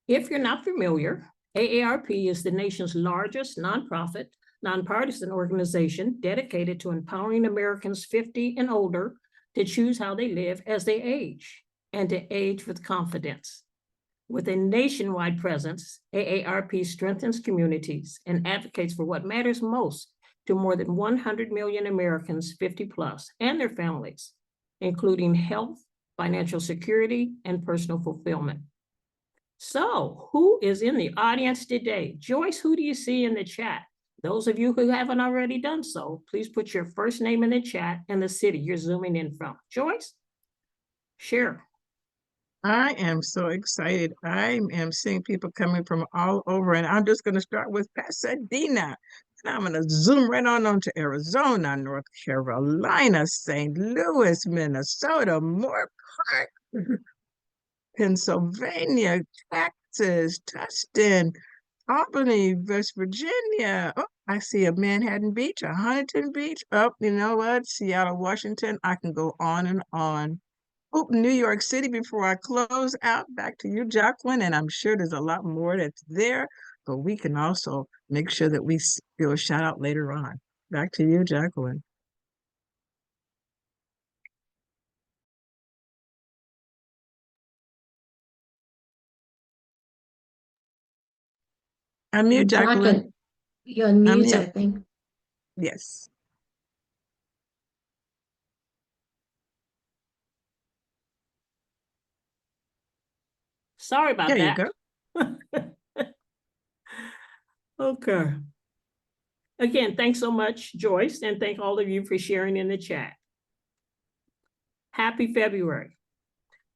If you're not familiar, AARP is the nation's largest nonpartisan organization dedicated to empowering Americans 50 and older to choose how they live as they age and to age with confidence. With a nationwide presence, AARP strengthens communities and advocates for what matters most to more than 100 million Americans 50 plus and their families, including health, financial security, and personal fulfillment. So, who is in the audience today? Joyce, who do you see in the chat? Those of you who haven't already done so, please put your first name in the chat and the city you're zooming in from. Joyce? Share. I am so excited. I am seeing people coming from all over, and I'm just going to start with Pasadena. And I'm going to zoom right on to Arizona, North Carolina, St. Louis, Minnesota, Moore Park, Pennsylvania, Texas, Tustin, Albany, West Virginia. Oh, I see a Manhattan Beach, a Huntington Beach. Oh, you know what? Seattle, Washington. I can go on and on. Oh, New York City before I close out. Back to you, Jacqueline. And I'm sure there's a lot more that's there, but we can also make sure that we do a shout out later on. Back to you, Jacqueline. Unmute, Jacqueline. You're on mute, I think. Yes. Sorry about that. There you go. Okay. Again, thanks so much, Joyce, and thank all of you for sharing in the chat. Happy February.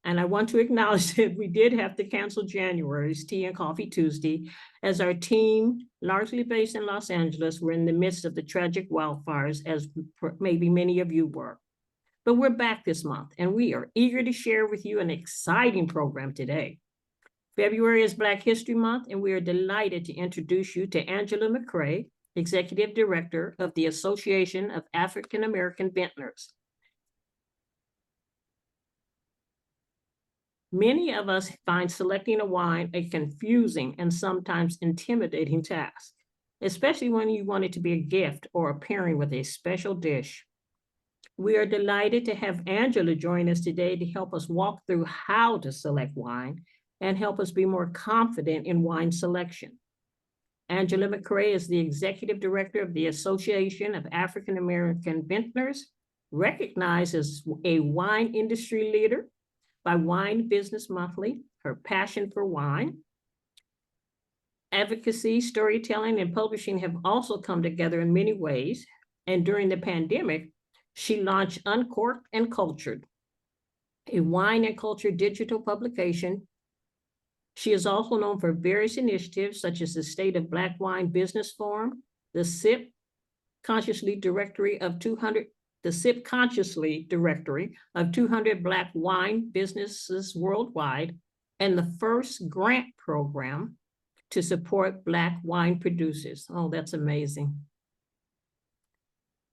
And I want to acknowledge that we did have to cancel January's Tea and Coffee Tuesday as our team, largely based in Los Angeles, were in the midst of the tragic wildfires, as maybe many of you were. But we're back this month, and we are eager to share with you an exciting program today. February is Black History Month, and we are delighted to introduce you to Angela McCrae, Executive Director of the Association of African American Vintners. Many of us find selecting a wine a confusing and sometimes intimidating task, especially when you want it to be a gift or a pairing with a special dish. We are delighted to have Angela join us today to help us walk through how to select wine and help us be more confident in wine selection. Angela McCrae is the Executive Director of the Association of African American Vintners, recognized as a wine industry leader by Wine Business Monthly. Her passion for wine, advocacy, storytelling, and publishing have also come together in many ways. And during the pandemic, she launched Uncorked and Cultured, a wine and culture digital publication. She is also known for various initiatives such as the State of Black Wine Business Forum, the SIP Consciously Directory of 200 Black wine businesses worldwide, and the first grant program to support Black wine producers. Oh, that's amazing.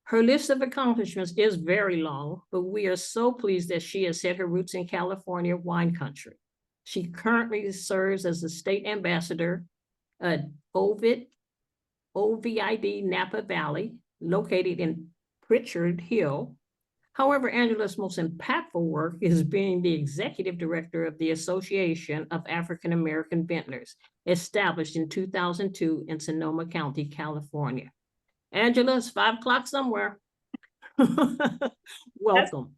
Her list of accomplishments is very long, but we are so pleased that she has set her roots in California wine country. She currently serves as the state ambassador at OVID Napa Valley, located in Pritchard Hill. However, Angela's most impactful work is being the executive director of the Association of African American Vintners, established in 2002 in Sonoma County, California. Angela, it's 5 o'clock somewhere. Welcome.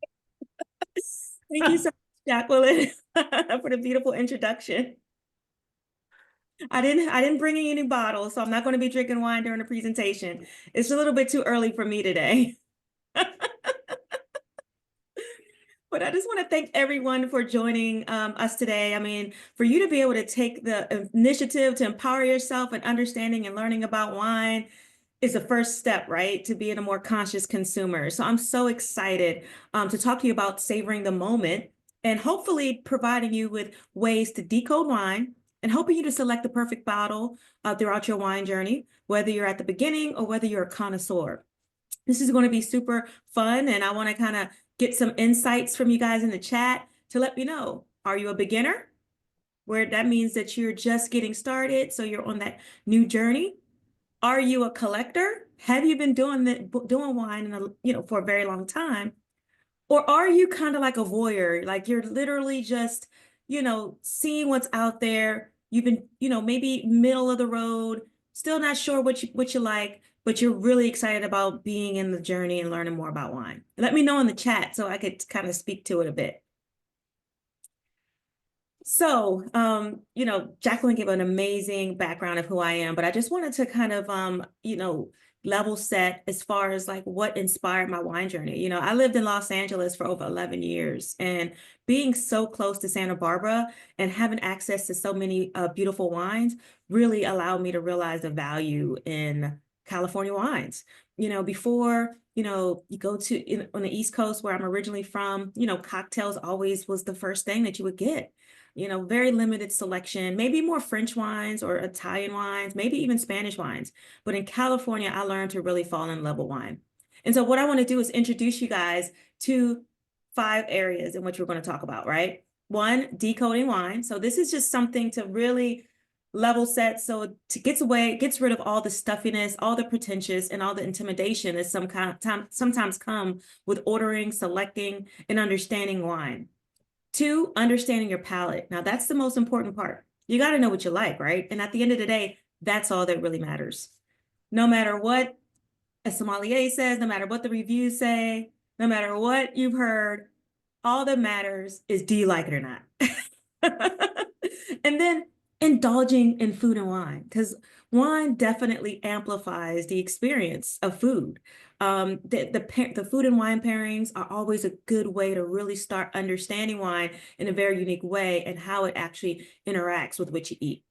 Thank you so much, Jacqueline, for the beautiful introduction. I didn't bring in any bottles, so I'm not going to be drinking wine during the presentation. It's a little bit too early for me today. But I just want to thank everyone for joining us today. I mean, for you to be able to take the initiative to empower yourself and understanding and learning about wine is the first step, right, to being a more conscious consumer. So I'm so excited to talk to you about savoring the moment and hopefully providing you with ways to decode wine and helping you to select the perfect bottle throughout your wine journey, whether you're at the beginning or whether you're a connoisseur. This is going to be super fun, and I want to kind of get some insights from you guys in the chat to let me know, are you a beginner? where that means that you're just getting started, so you're on that new journey? Are you a collector? Have you been doing wine for a very long time? Or are you kind of like a voyeur? Like you're literally just, seeing what's out there. You've been, maybe middle of the road, still not sure what you like, but you're really excited about being in the journey and learning more about wine. Let me know in the chat so I could kind of speak to it a bit. So, Jacqueline gave an amazing background of who I am, but I just wanted to kind of, level set as far as like what inspired my wine journey. I lived in Los Angeles for over 11 years, and being so close to Santa Barbara and having access to so many beautiful wines really allowed me to realize the value in California wines. Before, you go on the East Coast where I'm originally from, cocktails always was the first thing that you would get. Very limited selection, maybe more French wines or Italian wines, maybe even Spanish wines. But in California, I learned to really fall in love with wine. And so what I want to do is introduce you guys to 5 areas in which we're going to talk about, right? 1, decoding wine. So this is just something to really level set. So it gets rid of all the stuffiness, all the pretentious, and all the intimidation that sometimes come with ordering, selecting, and understanding wine. 2, understanding your palate. Now, that's the most important part. You got to know what you like, right? And at the end of the day, that's all that really matters. No matter what a sommelier says, no matter what the reviews say, no matter what you've heard, all that matters is, do you like it or not? And then indulging in food and wine, because wine definitely amplifies the experience of food. The food and wine pairings are always a good way to really start understanding wine in a very unique way and how it actually interacts with what you eat.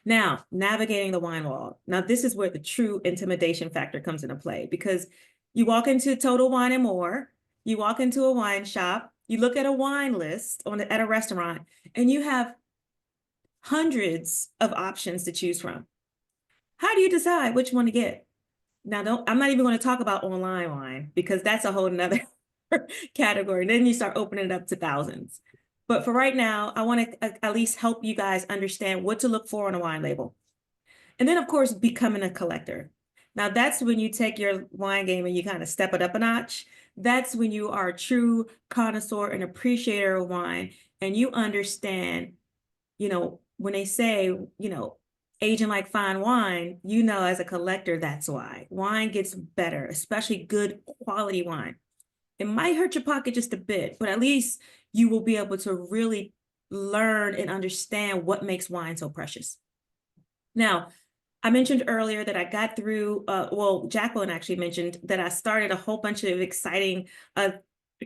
Now, navigating the wine wall. Now, this is where the true intimidation factor comes into play, because you walk into Total Wine and More, you walk into a wine shop, you look at a wine list at a restaurant, and you have hundreds of options to choose from. How do you decide which one to get? Now, I'm not even going to talk about online wine, because that's a whole nother category. Then you start opening it up to thousands. But for right now, I want to at least help you guys understand what to look for on a wine label. And then, of course, becoming a collector. Now, that's when you take your wine game and you kind of step it up a notch. That's when you are a true connoisseur and appreciator of wine, and you understand, when they say, aging like fine wine, as a collector, that's why. Wine gets better, especially good quality wine. It might hurt your pocket just a bit, but at least you will be able to really learn and understand what makes wine so precious. Now, I mentioned earlier that I got through, Jacqueline actually mentioned that I started a whole bunch of exciting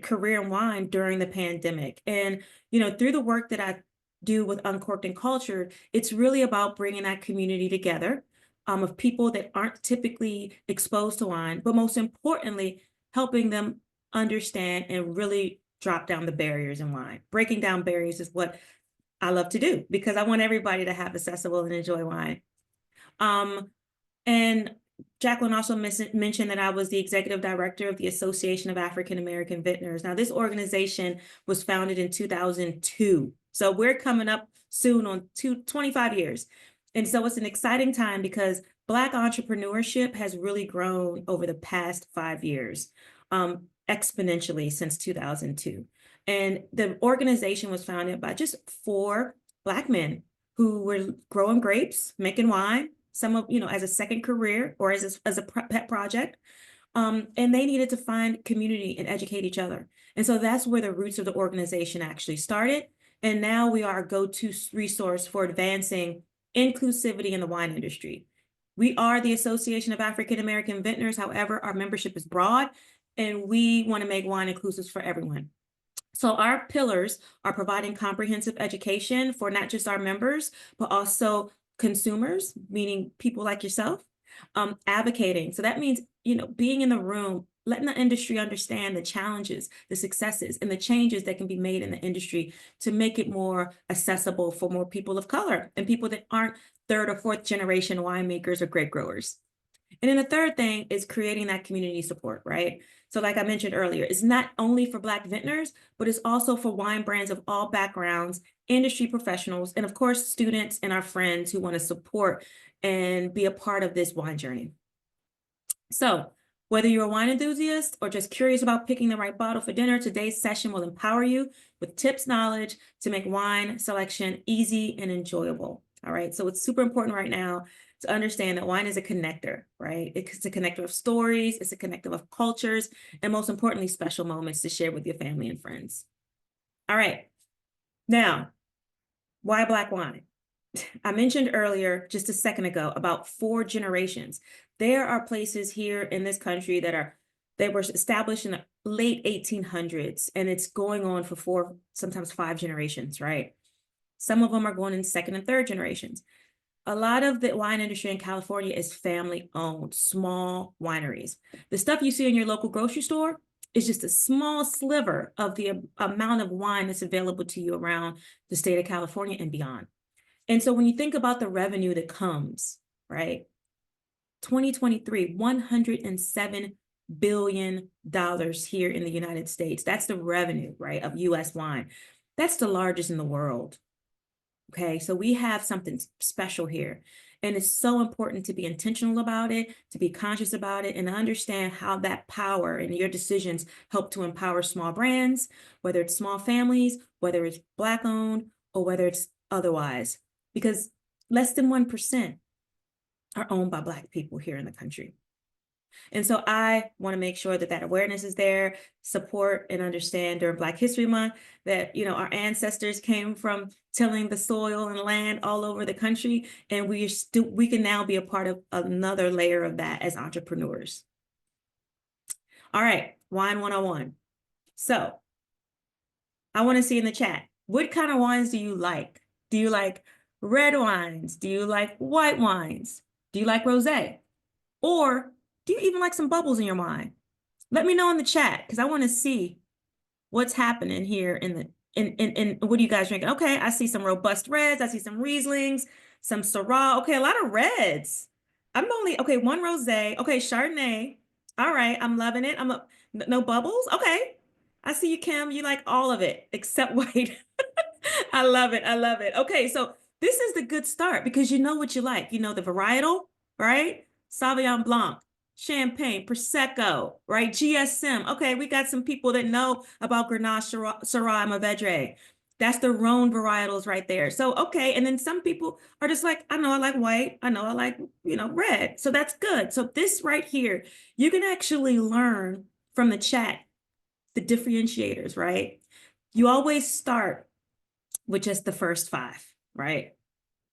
career in wine during the pandemic. And, through the work that I do with Uncorked and Cultured, it's really about bringing that community together of people that aren't typically exposed to wine, but most importantly, helping them understand and really drop down the barriers in wine. Breaking down barriers is what I love to do, because I want everybody to have accessible and enjoy wine. And Jacqueline also mentioned that I was the executive director of the Association of African American Vintners. Now, this organization was founded in 2002. So we're coming up soon on 25 years. And so it's an exciting time, because Black entrepreneurship has really grown over the past 5 years, exponentially since 2002. And the organization was founded by just 4 Black men who were growing grapes, making wine, some of, as a second career or as a pet project. And they needed to find community and educate each other. And so that's where the roots of the organization actually started. And now we are a go-to resource for advancing inclusivity in the wine industry. We are the Association of African American Vintners. However, our membership is broad, and we want to make wine inclusive for everyone. So our pillars are providing comprehensive education for not just our members, but also consumers, meaning people like yourself, advocating. So that means, being in the room, letting the industry understand the challenges, the successes, and the changes that can be made in the industry to make it more accessible for more people of color and people that aren't 3rd or 4th generation winemakers or grape growers. And then the third thing is creating that community support, right? So like I mentioned earlier, it's not only for Black vintners, but it's also for wine brands of all backgrounds, industry professionals, and of course, students and our friends who want to support and be a part of this wine journey. So whether you're a wine enthusiast or just curious about picking the right bottle for dinner, today's session will empower you with tips, knowledge to make wine selection easy and enjoyable. All right, so it's super important right now to understand that wine is a connector, right? It's a connector of stories, it's a connector of cultures, and most importantly, special moments to share with your family and friends. All right, now, why Black wine? I mentioned earlier, just a second ago, about 4 generations. There are places here in this country they were established in the late 1800s, and it's going on for 4, sometimes 5 generations, right? Some of them are going in 2nd and 3rd generations. A lot of the wine industry in California is family-owned, small wineries. The stuff you see in your local grocery store is just a small sliver of the amount of wine that's available to you around the state of California and beyond. And so when you think about the revenue that comes, right? 2023, $107 billion here in the United States. That's the revenue, right, of US wine. That's the largest in the world. Okay, so we have something special here. And it's so important to be intentional about it, to be conscious about it, and understand how that power and your decisions help to empower small brands, whether it's small families, whether it's Black owned, or whether it's otherwise. Because less than 1% are owned by Black people here in the country. And so I want to make sure that that awareness is there, support and understand during Black History Month that, you know, our ancestors came from tilling the soil and land all over the country, and we can now be a part of another layer of that as entrepreneurs. All right, Wine 101. So I want to see in the chat, what kind of wines do you like? Do you like red wines? Do you like white wines? Do you like rosé? Or do you even like some bubbles in your wine? Let me know in the chat, because I want to see what's happening here in what are you guys drinking? Okay, I see some robust reds. I see some Rieslings, some Syrah. Okay, a lot of reds. Okay, 1 rosé. Okay, Chardonnay. All right, I'm loving it. No bubbles. Okay, I see you, Kim. You like all of it except white. I love it. I love it. Okay, so this is the good start because you know what you like. You know the varietal, right? Sauvignon Blanc, Champagne, Prosecco, right? GSM. Okay, we got some people that know about Grenache, Syrah, and Mourvedre. That's the Rhone varietals right there. So, okay, and then some people are just like, I know I like white. I know I like, red. So that's good. So this right here, you can actually learn from the chat, the differentiators, right? You always start with just the first 5, right?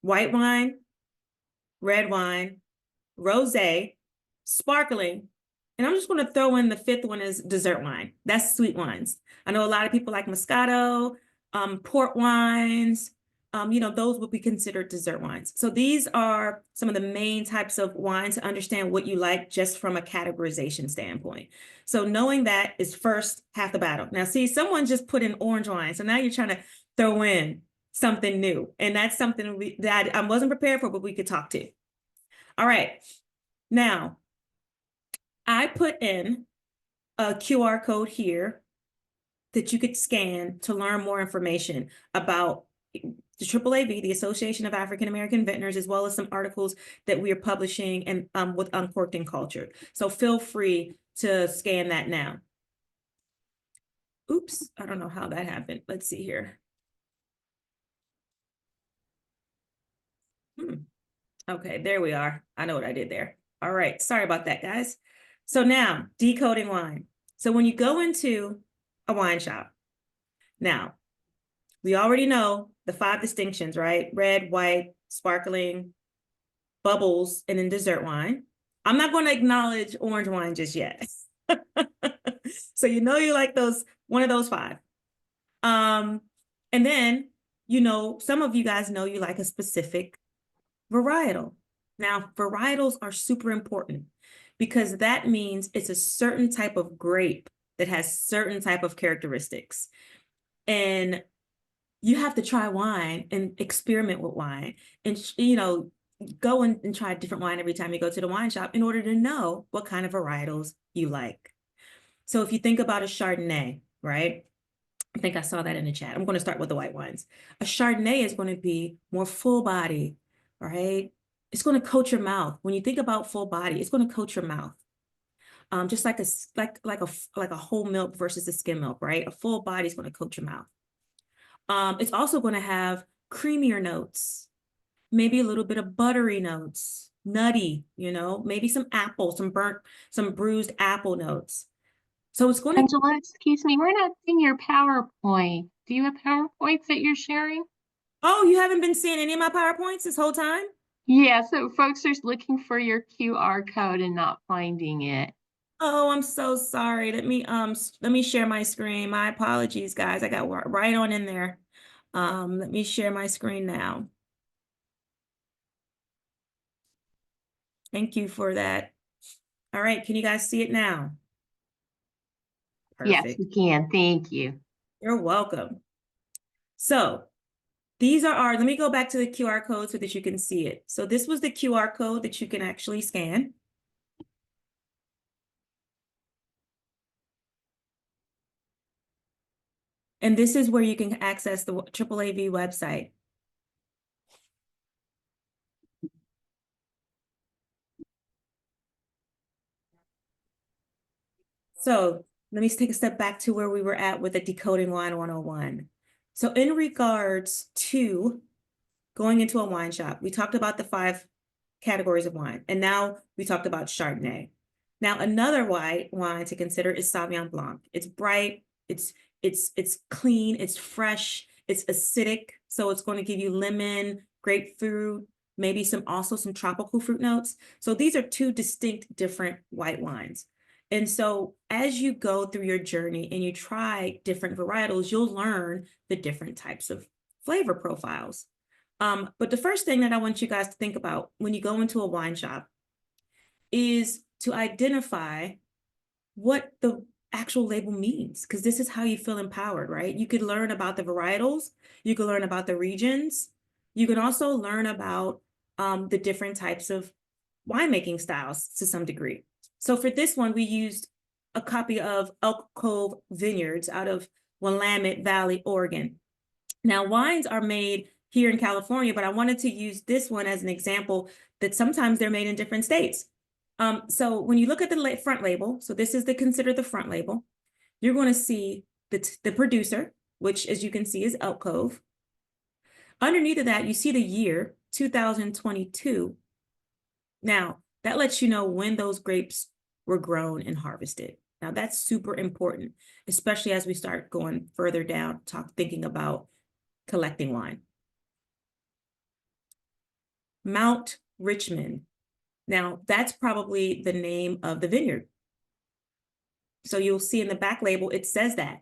White wine, red wine, rosé, sparkling, and I'm just going to throw in the 5th one is dessert wine. That's sweet wines. I know a lot of people like Moscato, port wines, those would be considered dessert wines. So these are some of the main types of wines to understand what you like just from a categorization standpoint. So knowing that is first half the battle. Now, see, someone just put in orange wine. So now you're trying to throw in something new. And that's something that I wasn't prepared for, but we could talk to. All right. Now, I put in a QR code here that you could scan to learn more information about the AAAV, the Association of African American Vintners, as well as some articles that we are publishing and with Uncorked and Cultured. So feel free to scan that now. Oops, I don't know how that happened. Let's see here. Okay, there we are. I know what I did there. All right, sorry about that, guys. So now, decoding wine. So when you go into a wine shop, now, we already know the 5 distinctions, right? Red, white, sparkling, bubbles, and then dessert wine. I'm not going to acknowledge orange wine just yet. So you know you like one of those 5. And then, some of you guys know you like a specific varietal. Now, varietals are super important because that means it's a certain type of grape that has certain type of characteristics. And you have to try wine and experiment with wine and, go and try a different wine every time you go to the wine shop in order to know what kind of varietals you like. So if you think about a Chardonnay, right? I think I saw that in the chat. I'm going to start with the white wines. A Chardonnay is going to be more full body, right? It's going to coat your mouth. When you think about full body, it's going to coat your mouth. Just like a whole milk versus a skim milk, right? A full body is going to coat your mouth. It's also going to have creamier notes, maybe a little bit of buttery notes, nutty, maybe some apple, some bruised apple notes. So it's going to. Angela, excuse me, we're not seeing your PowerPoint. Do you have PowerPoints that you're sharing? Oh, you haven't been seeing any of my PowerPoints this whole time? Yeah, so folks are looking for your QR code and not finding it. Oh, I'm so sorry. Let me share my screen. My apologies, guys. I got right on in there. Let me share my screen now. Thank you for that. All right, can you guys see it now? Yes, Perfect. we can. Thank you. You're welcome. So these are let me go back to the QR code so that you can see it. So this was the QR code that you can actually scan. And this is where you can access the AAAV website. So let me take a step back to where we were at with the Decoding Wine 101. So in regards to going into a wine shop, we talked about the 5 categories of wine, and now we talked about Chardonnay. Now another white wine to consider is Sauvignon Blanc. It's bright, it's clean, it's fresh, it's acidic, so it's going to give you lemon, grapefruit, maybe also some tropical fruit notes. So these are 2 distinct different white wines. And so as you go through your journey and you try different varietals, you'll learn the different types of flavor profiles. But the first thing that I want you guys to think about when you go into a wine shop is to identify what the actual label means, because this is how you feel empowered, right? You could learn about the varietals, you could learn about the regions, you can also learn about the different types of winemaking styles to some degree. So for this one, we used a copy of Elk Cove Vineyards out of Willamette Valley, Oregon. Now, wines are made here in California, but I wanted to use this one as an example that sometimes they're made in different states. So when you look at the front label, so this is considered the front label, you're going to see the producer, which as you can see is Elk Cove. Underneath of that, you see the year 2022. Now, that lets you know when those grapes were grown and harvested. Now, that's super important, especially as we start going further down, thinking about collecting wine. Mount Richmond. Now, that's probably the name of the vineyard. So you'll see in the back label, it says that.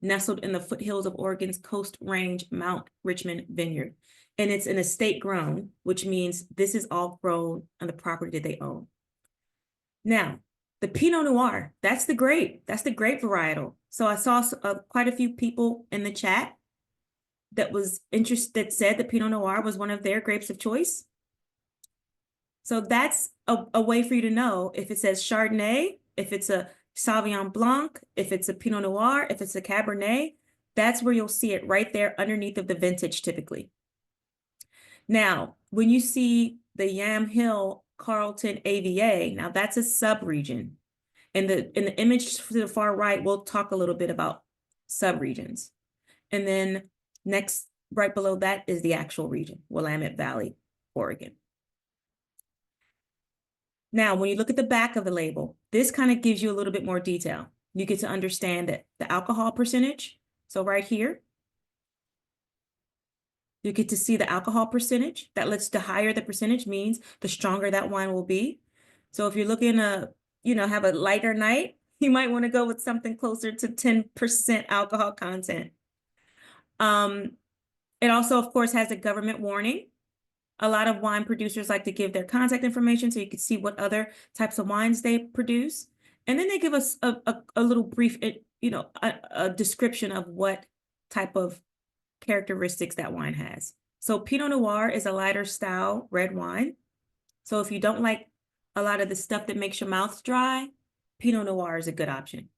Nestled in the foothills of Oregon's Coast Range, Mount Richmond Vineyard. And it's an estate grown, which means this is all grown on the property that they own. Now, the Pinot Noir, that's the grape varietal. So I saw quite a few people in the chat that said that Pinot Noir was one of their grapes of choice. So that's a way for you to know if it says Chardonnay, if it's a Sauvignon Blanc, if it's a Pinot Noir, if it's a Cabernet, that's where you'll see it right there underneath of the vintage typically. Now, when you see the Yamhill Carlton AVA, now that's a subregion. In the image to the far right, we'll talk a little bit about subregions. And then next, right below that is the actual region, Willamette Valley, Oregon. Now, when you look at the back of the label, this kind of gives you a little bit more detail. You get to understand that the alcohol percentage. So right here, you get to see the alcohol percentage. That lets the higher the percentage means the stronger that wine will be. So if you're looking to, have a lighter night, you might want to go with something closer to 10% alcohol content. It also, of course, has a government warning. A lot of wine producers like to give their contact information so you can see what other types of wines they produce. And then they give us a little brief, a description of what type of characteristics that wine has. So Pinot Noir is a lighter style red wine. So if you don't like a lot of the stuff that makes your mouth dry, Pinot Noir is a good option.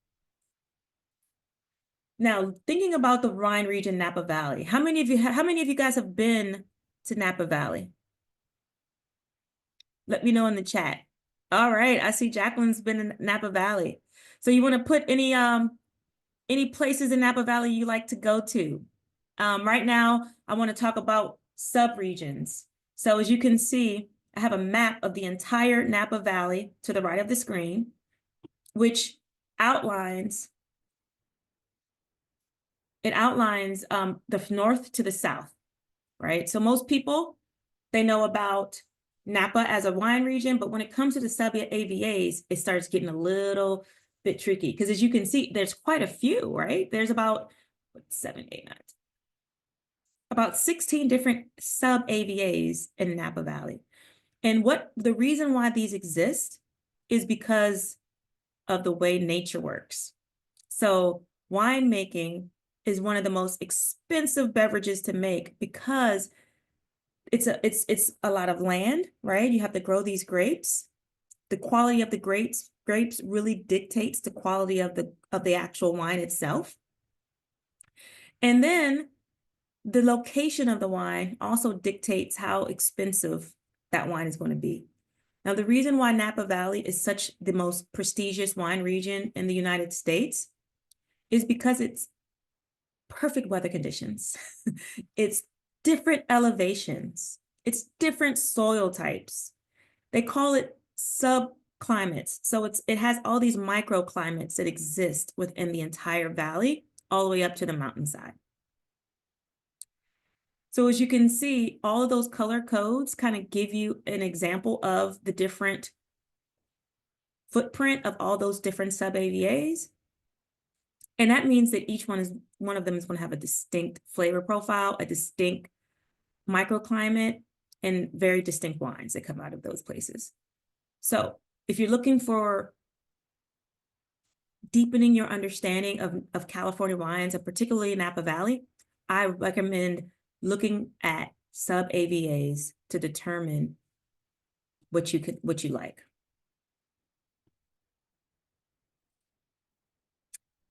Now, thinking about the wine region, Napa Valley, how many of you guys have been to Napa Valley? Let me know in the chat. All right, I see Jacqueline's been in Napa Valley. So you want to put any places in Napa Valley you like to go to? Right now, I want to talk about subregions. So as you can see, I have a map of the entire Napa Valley to the right of the screen, which outlines the north to the south, right? So most people, they know about Napa as a wine region, but when it comes to the sub-AVAs, it starts getting a little bit tricky because as you can see, there's quite a few, right? There's about 16 different sub-AVAs in Napa Valley. And the reason why these exist is because of the way nature works. So winemaking is one of the most expensive beverages to make because it's a lot of land, right? You have to grow these grapes. The quality of the grapes really dictates the quality of the actual wine itself. And then the location of the wine also dictates how expensive that wine is going to be. Now, the reason why Napa Valley is such the most prestigious wine region in the United States is because it's perfect weather conditions. It's different elevations. It's different soil types. They call it subclimates. So it has all these microclimates that exist within the entire valley, all the way up to the mountainside. So as you can see, all of those color codes kind of give you an example of the different footprint of all those different sub-AVAs. And that means that each one of them is going to have a distinct flavor profile, a distinct microclimate, and very distinct wines that come out of those places. So if you're looking for deepening your understanding of California wines, and particularly Napa Valley, I recommend looking at sub-AVAs to determine what you like.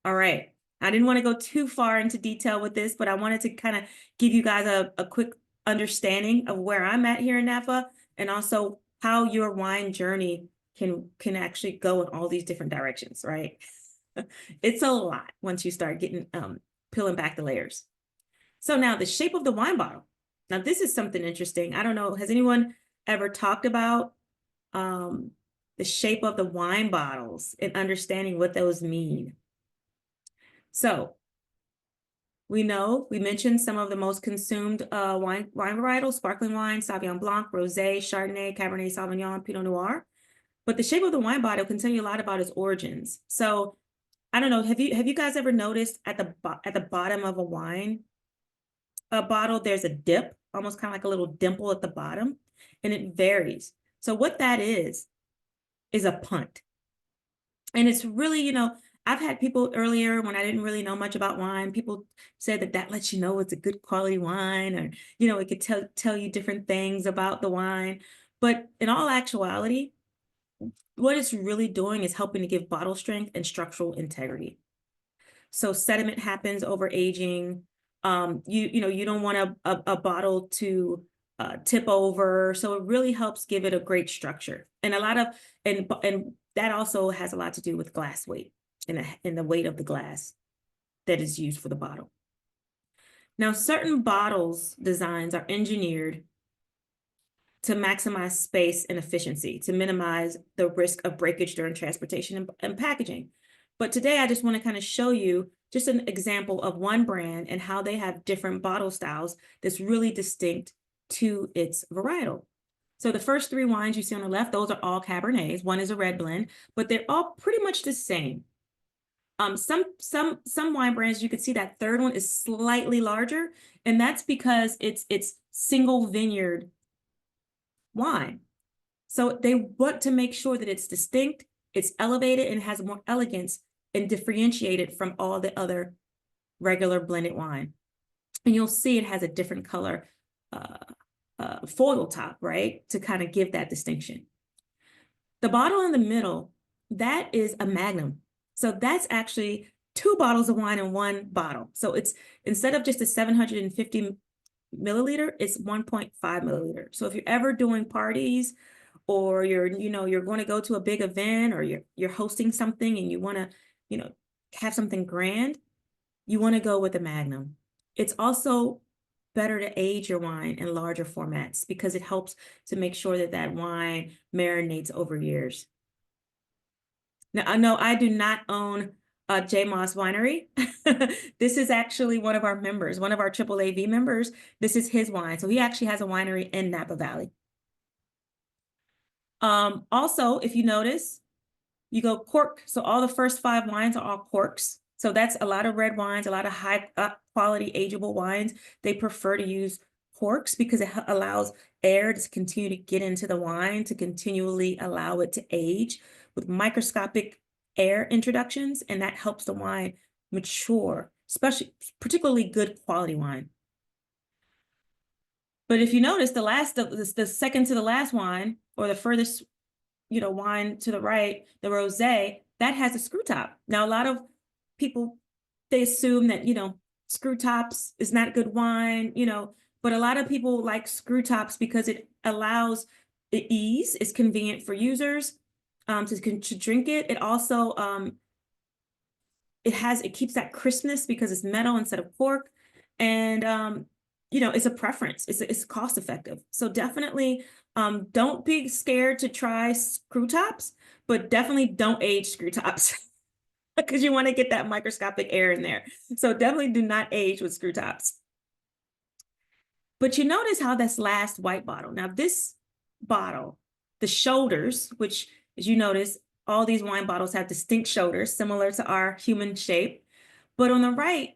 All right. I didn't want to go too far into detail with this, but I wanted to kind of give you guys a quick understanding of where I'm at here in Napa and also how your wine journey can actually go in all these different directions, right? It's a lot once you start getting peeling back the layers. So now the shape of the wine bottle. Now this is something interesting. I don't know, has anyone ever talked about the shape of the wine bottles and understanding what those mean? So we mentioned some of the most consumed wine varietals: sparkling wine, Sauvignon Blanc, Rosé, Chardonnay, Cabernet Sauvignon, Pinot Noir. But the shape of the wine bottle can tell you a lot about its origins. So I don't know, have you guys ever noticed at the bottom of a wine bottle, there's a dip, almost kind of like a little dimple at the bottom, and it varies. So what that is a punt. And it's really, I've had people earlier when I didn't really know much about wine, people said that lets you know it's a good quality wine, or, it could tell you different things about the wine. But in all actuality, what it's really doing is helping to give bottle strength and structural integrity. So sediment happens over aging. You don't want a bottle to tip over. So it really helps give it a great structure. And and that also has a lot to do with glass weight and the weight of the glass that is used for the bottle. Now, certain bottles designs are engineered to maximize space and efficiency, to minimize the risk of breakage during transportation and packaging. But today, I just want to kind of show you just an example of one brand and how they have different bottle styles that's really distinct to its varietal. So the first three wines you see on the left, those are all Cabernets. One is a red blend, but they're all pretty much the same. Some wine brands, you can see that third one is slightly larger, and that's because it's single vineyard wine. So they want to make sure that it's distinct, it's elevated, and has more elegance and differentiated from all the other regular blended wine. And you'll see it has a different color foil top, right? To kind of give that distinction. The bottle in the middle, that is a magnum. So that's actually 2 bottles of wine in 1 bottle. So it's, instead of just a 750 milliliter, it's 1.5 milliliter. So if you're ever doing parties, or you're going to go to a big event, or you're hosting something and you want to, have something grand, you want to go with the magnum. It's also better to age your wine in larger formats because it helps to make sure that that wine marinates over years. Now, I know I do not own J. Moss Winery. This is actually one of our members, one of our AAAV members. This is his wine. So he actually has a winery in Napa Valley. Also, if you notice, you go cork. So all the first 5 wines are all corks. So that's a lot of red wines, a lot of high quality ageable wines. They prefer to use corks because it allows air to continue to get into the wine, to continually allow it to age with microscopic air introductions. And that helps the wine mature, particularly good quality wine. But if you notice, the second to the last wine, or the furthest, wine to the right, the rosé, that has a screw top. Now, a lot of people, they assume that, screw tops is not good wine, but a lot of people like screw tops because it allows the ease. It's convenient for users to drink it. It also, it keeps that crispness because it's metal instead of cork. And, it's a preference. It's cost effective. So definitely don't be scared to try screw tops, but definitely don't age screw tops because you want to get that microscopic air in there. So definitely do not age with screw tops. But you notice how this last white bottle, now this bottle, the shoulders, which as you notice, all these wine bottles have distinct shoulders similar to our human shape. But on the right,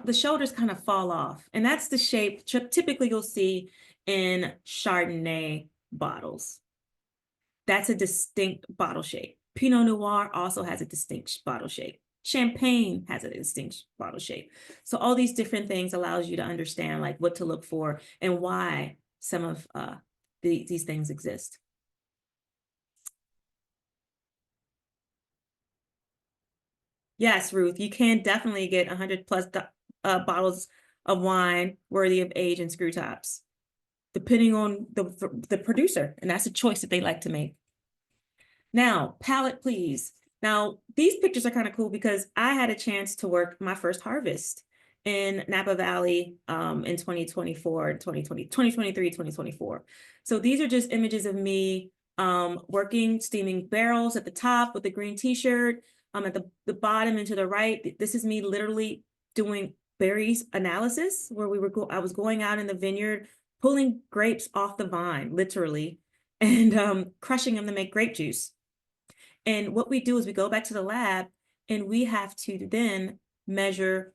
the shoulders kind of fall off. And that's the shape typically you'll see in Chardonnay bottles. That's a distinct bottle shape. Pinot Noir also has a distinct bottle shape. Champagne has a distinct bottle shape. So all these different things allows you to understand like what to look for and why some of these things exist. Yes, Ruth, you can definitely get 100 plus bottles of wine worthy of age in screw tops, depending on the producer, and that's a choice that they like to make. Now, palate, please. Now, these pictures are kind of cool because I had a chance to work my first harvest in Napa Valley in 2023, 2024. So these are just images of me working, steaming barrels at the top with the green t-shirt, at the bottom and to the right. This is me literally doing berries analysis where I was going out in the vineyard, pulling grapes off the vine, literally, and crushing them to make grape juice. And what we do is we go back to the lab and we have to then measure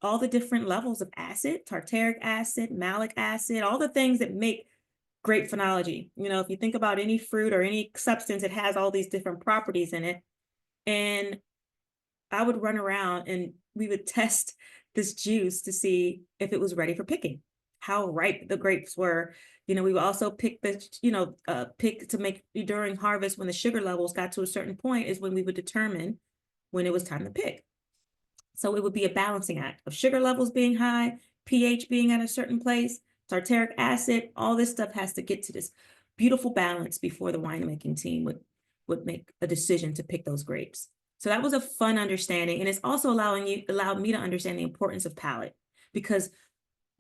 all the different levels of acid, tartaric acid, malic acid, all the things that make grape phenology. If you think about any fruit or any substance, it has all these different properties in it. And I would run around and we would test this juice to see if it was ready for picking, how ripe the grapes were. We would also pick pick to make during harvest when the sugar levels got to a certain point is when we would determine when it was time to pick. So it would be a balancing act of sugar levels being high, pH being at a certain place, tartaric acid, all this stuff has to get to this beautiful balance before the winemaking team would make a decision to pick those grapes. So that was a fun understanding. And it's also allowed me to understand the importance of palate, because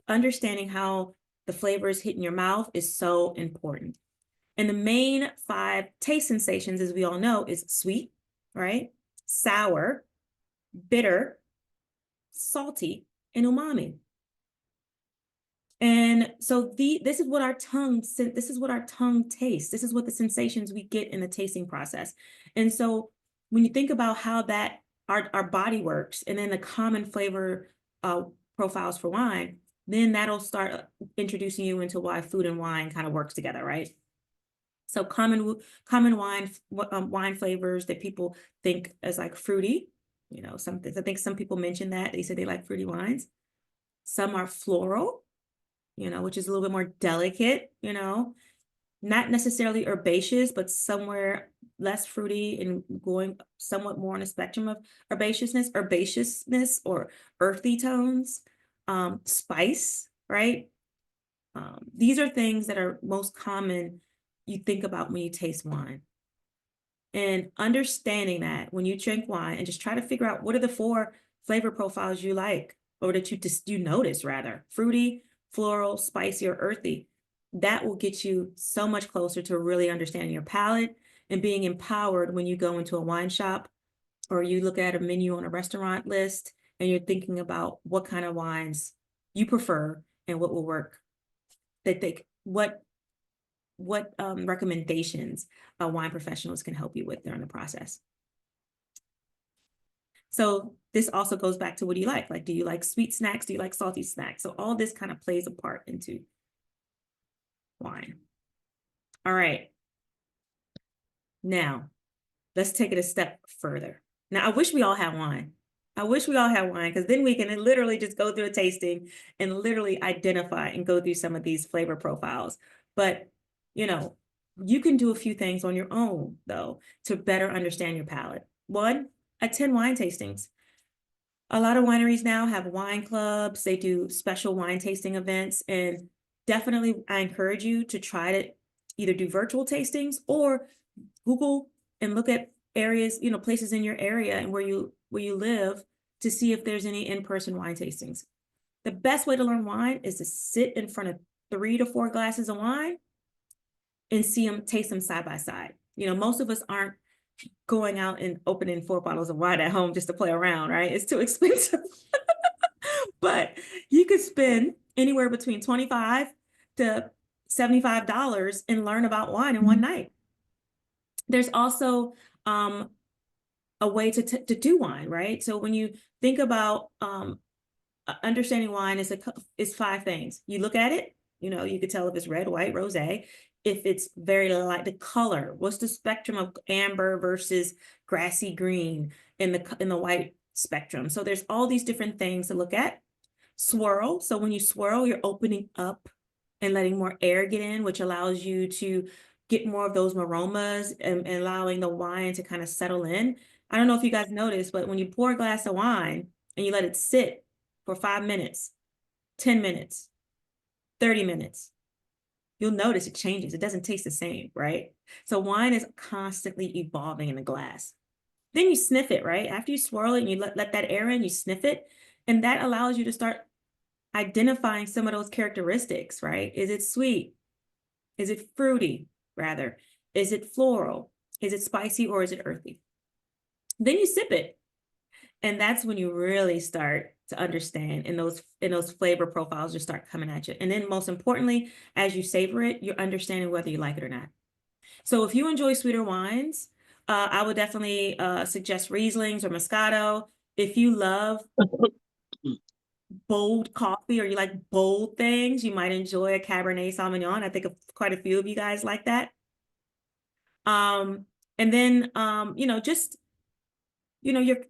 understanding how the flavors hit in your mouth is so important. And the main 5 taste sensations, as we all know, is sweet, right? Sour, bitter, salty, and umami. And so this is what our tongue tastes. This is what the sensations we get in the tasting process. And so when you think about how that our body works, and then the common flavor profiles for wine, then that'll start introducing you into why food and wine kind of works together, right? So common wine flavors that people think as like fruity, I think some people mention that they say they like fruity wines. Some are floral, which is a little bit more delicate, not necessarily herbaceous, but somewhere less fruity and going somewhat more on a spectrum of herbaceousness or earthy tones, spice, right? These are things that are most common you think about when you taste wine. And understanding that when you drink wine and just try to figure out what are the 4 flavor profiles you like, or that you notice rather, fruity, floral, spicy, or earthy. That will get you so much closer to really understanding your palate and being empowered when you go into a wine shop or you look at a menu on a restaurant list and you're thinking about what kind of wines you prefer and what will work. What recommendations wine professionals can help you with during the process. So this also goes back to what do you like? Like, do you like sweet snacks? Do you like salty snacks? So all this kind of plays a part into wine. All right. Now, let's take it a step further. Now, I wish we all had wine. I wish we all had wine because then we can literally just go through a tasting and literally identify and go through some of these flavor profiles. But, you can do a few things on your own, though, to better understand your palate. 1, attend wine tastings. A lot of wineries now have wine clubs. They do special wine tasting events. And definitely, I encourage you to try to either do virtual tastings or Google and look at areas, places in your area and where you live to see if there's any in-person wine tastings. The best way to learn wine is to sit in front of 3 to 4 glasses of wine and taste them side by side. Most of us aren't going out and opening 4 bottles of wine at home just to play around, right? It's too expensive. But you could spend anywhere between $25 to $75 and learn about wine in one night. There's also a way to do wine, right? So when you think about understanding wine is 5 things. You look at it, you could tell if it's red, white, rosé. If it's very light, the color, what's the spectrum of amber versus grassy green in the white spectrum. So there's all these different things to look at. Swirl. So when you swirl, you're opening up and letting more air get in, which allows you to get more of those aromas and allowing the wine to kind of settle in. I don't know if you guys noticed, but when you pour a glass of wine and you let it sit for 5 minutes, 10 minutes, 30 minutes, you'll notice it changes. It doesn't taste the same, right? So wine is constantly evolving in the glass. Then you sniff it, right? After you swirl it and you let that air in, you sniff it. And that allows you to start identifying some of those characteristics, right? Is it sweet? Is it fruity, rather? Is it floral? Is it spicy or is it earthy? Then you sip it. And that's when you really start to understand and those flavor profiles just start coming at you. And then most importantly, as you savor it, you're understanding whether you like it or not. So if you enjoy sweeter wines, I would definitely suggest Rieslings or Moscato. If you love bold coffee or you like bold things, you might enjoy a Cabernet Sauvignon. I think quite a few of you guys like that. And then,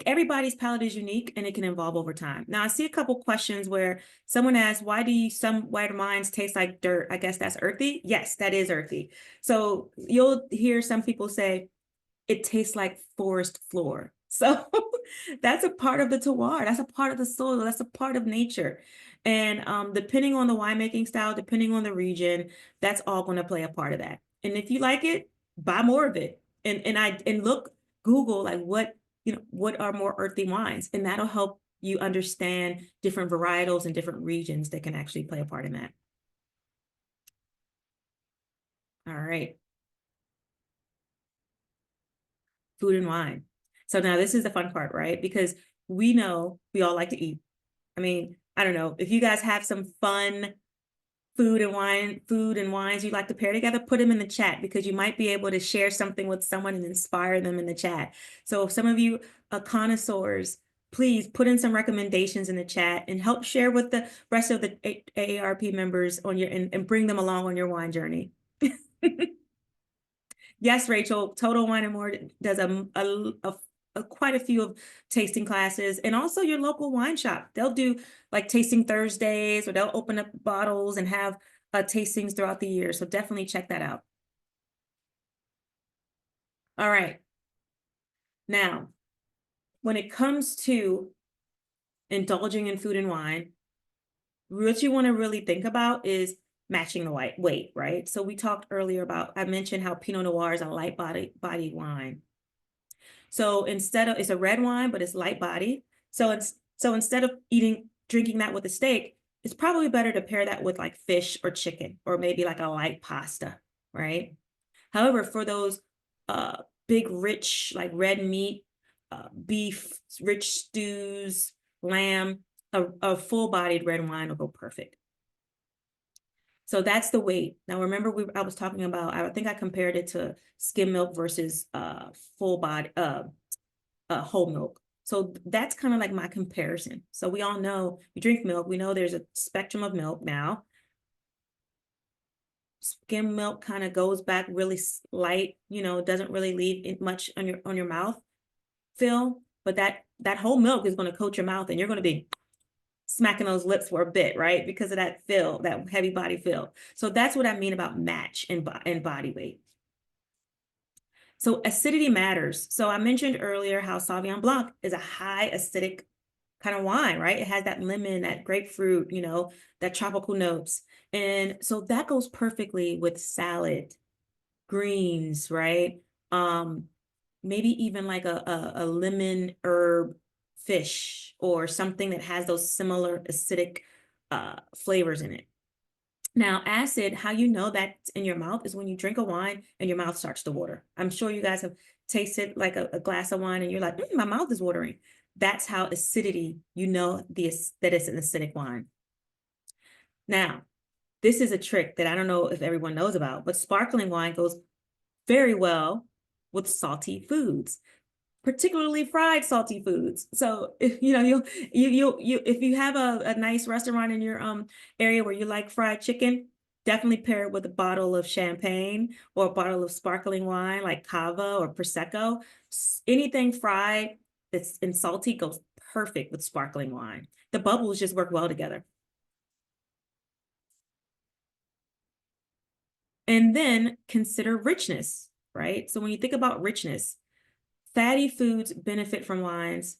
everybody's palate is unique and it can evolve over time. Now I see a couple questions where someone asked, why do some white wines taste like dirt? I guess that's earthy. Yes, that is earthy. So you'll hear some people say it tastes like forest floor. So that's a part of the terroir. That's a part of the soil. That's a part of nature. And depending on the winemaking style, depending on the region, that's all going to play a part of that. And if you like it, buy more of it. And Google like what are more earthy wines, and that'll help you understand different varietals and different regions that can actually play a part in that. All right. Food and wine. So now this is the fun part, right? Because we know we all like to eat. I mean, I don't know if you guys have some fun food and wines you'd like to pair together, put them in the chat because you might be able to share something with someone and inspire them in the chat. So if some of you are connoisseurs, please put in some recommendations in the chat and help share with the rest of the AARP members and bring them along on your wine journey. Yes, Rachel, Total Wine & More does a quite a few of tasting classes, and also your local wine shop. They'll do like tasting Thursdays, or they'll open up bottles and have tastings throughout the year. So definitely check that out. All right. Now, when it comes to indulging in food and wine, what you want to really think about is matching the weight, right? So we talked earlier about, I mentioned how Pinot Noir is a light bodied wine. So it's a red wine, but it's light bodied. So instead of drinking that with a steak, it's probably better to pair that with like fish or chicken, or maybe like a light pasta, right? However, for those big, rich, like red meat, beef, rich stews, lamb, a full-bodied red wine will go perfect. So that's the weight. Now, remember, I was talking about, I think I compared it to skim milk versus whole milk. So that's kind of like my comparison. So we all know, we drink milk, we know there's a spectrum of milk now. Skim milk kind of goes back really light, doesn't really leave much on your mouth feel, but that whole milk is going to coat your mouth, and you're going to be smacking those lips for a bit, right? Because of that feel, that heavy body feel. So that's what I mean about match and body weight. So acidity matters. So I mentioned earlier how Sauvignon Blanc is a high acidic kind of wine, right? It has that lemon, that grapefruit, that tropical notes. And so that goes perfectly with salad, greens, right? Maybe even like a lemon herb fish, or something that has those similar acidic flavors in it. Now, acid, how you know that's in your mouth is when you drink a wine and your mouth starts to water. I'm sure you guys have tasted like a glass of wine and you're like, my mouth is watering. That's how acidity, that it's an acidic wine. Now, this is a trick that I don't know if everyone knows about, but sparkling wine goes very well with salty foods, particularly fried salty foods. So if if you have a nice restaurant in your area where you like fried chicken, definitely pair it with a bottle of champagne or a bottle of sparkling wine like cava or prosecco. Anything fried that's and salty goes perfect with sparkling wine. The bubbles just work well together. And then consider richness, right? So when you think about richness, fatty foods benefit from wines,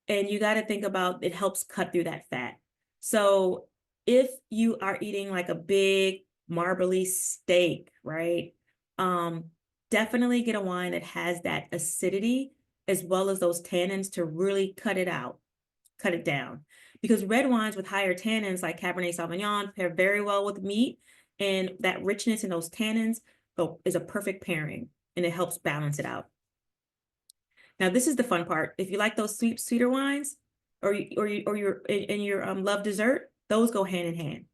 and you got to think about it helps cut through that fat. So if you are eating like a big marbly steak, right? Definitely get a wine that has that acidity as well as those tannins to really cut it down. Because red wines with higher tannins like Cabernet Sauvignon pair very well with meat, and that richness in those tannins is a perfect pairing, and it helps balance it out. Now, this is the fun part. If you like those sweeter wines, or you love dessert, those go hand in hand.